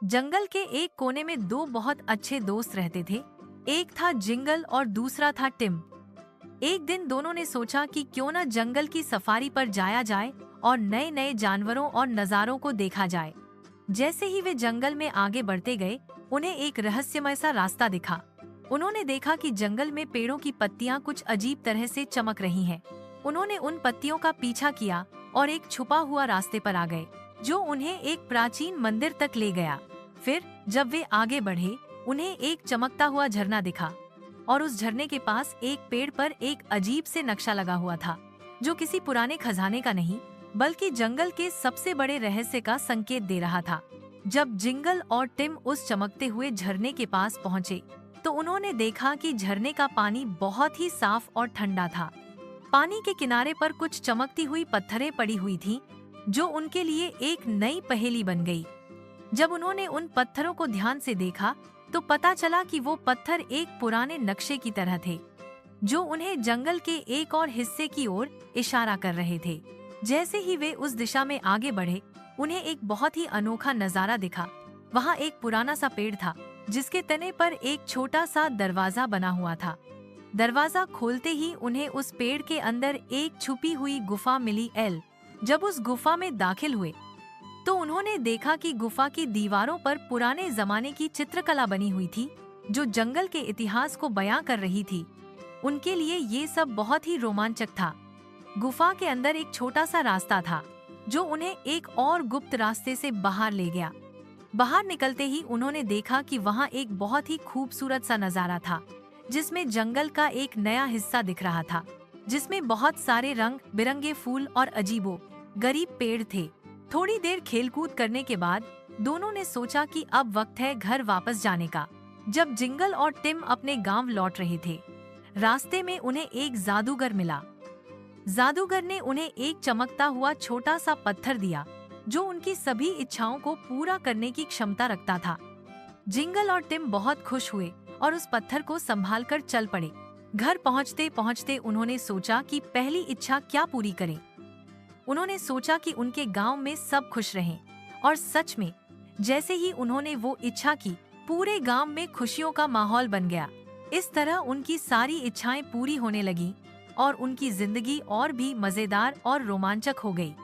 जंगल के एक कोने में दो बहुत अच्छे दोस्त रहते थे। एक था जिंगल और दूसरा था टिम। एक दिन दोनों ने सोचा कि क्यों न जंगल की सफारी पर जाया जाए और नए नए जानवरों और नज़ारों को देखा जाए। जैसे ही वे जंगल में आगे बढ़ते गए, उन्हें एक रहस्यमय सा रास्ता दिखा। उन्होंने देखा कि जंगल में पेड़ों की पत्तियां कुछ अजीब तरह से चमक रही हैं। उन्होंने उन पत्तियों का पीछा किया और एक छुपा हुआ रास्ते पर आ गए, जो उन्हें एक प्राचीन मंदिर तक ले गया। फिर जब वे आगे बढ़े, उन्हें एक चमकता हुआ झरना दिखा और उस झरने के पास एक पेड़ पर एक अजीब से नक्शा लगा हुआ था, जो किसी पुराने खजाने का नहीं बल्कि जंगल के सबसे बड़े रहस्य का संकेत दे रहा था। जब जिंगल और टिम उस चमकते हुए झरने के पास पहुंचे, तो उन्होंने देखा कि झरने का पानी बहुत ही साफ और ठंडा था। पानी के किनारे पर कुछ चमकती हुई पत्थरें पड़ी हुई थीं, जो उनके लिए एक नई पहेली बन गई। जब उन्होंने उन पत्थरों को ध्यान से देखा, तो पता चला कि वो पत्थर एक पुराने नक्शे की तरह थे, जो उन्हें जंगल के एक और हिस्से की ओर इशारा कर रहे थे। जैसे ही वे उस दिशा में आगे बढ़े, उन्हें एक बहुत ही अनोखा नजारा दिखा। वहाँ एक पुराना सा पेड़ था, जिसके तने पर एक छोटा सा दरवाजा बना हुआ था। दरवाजा खोलते ही उन्हें उस पेड़ के अंदर एक छुपी हुई गुफा मिली। जब उस गुफा में दाखिल हुए, तो उन्होंने देखा कि गुफा की दीवारों पर पुराने जमाने की चित्रकला बनी हुई थी, जो जंगल के इतिहास को बयां कर रही थी। उनके लिए ये सब बहुत ही रोमांचक था। गुफा के अंदर एक छोटा सा रास्ता था, जो उन्हें एक और गुप्त रास्ते से बाहर ले गया। बाहर निकलते ही उन्होंने देखा कि वहाँ एक बहुत ही खूबसूरत सा नजारा था, जिसमें जंगल का एक नया हिस्सा दिख रहा था, जिसमें बहुत सारे रंग बिरंगे फूल और अजीबो गरीब पेड़ थे। थोड़ी देर खेलकूद करने के बाद दोनों ने सोचा कि अब वक्त है घर वापस जाने का। जब जिंगल और टिम अपने गांव लौट रहे थे, रास्ते में उन्हें एक जादूगर मिला। जादूगर ने उन्हें एक चमकता हुआ छोटा सा पत्थर दिया, जो उनकी सभी इच्छाओं को पूरा करने की क्षमता रखता था। जिंगल और टिम बहुत खुश हुए और उस पत्थर को संभालकर चल पड़े। घर पहुंचते पहुंचते उन्होंने सोचा कि पहली इच्छा क्या पूरी करें। उन्होंने सोचा कि उनके गांव में सब खुश रहें, और सच में जैसे ही उन्होंने वो इच्छा की, पूरे गांव में खुशियों का माहौल बन गया। इस तरह उनकी सारी इच्छाएं पूरी होने लगीं और उनकी जिंदगी और भी मजेदार और रोमांचक हो गई।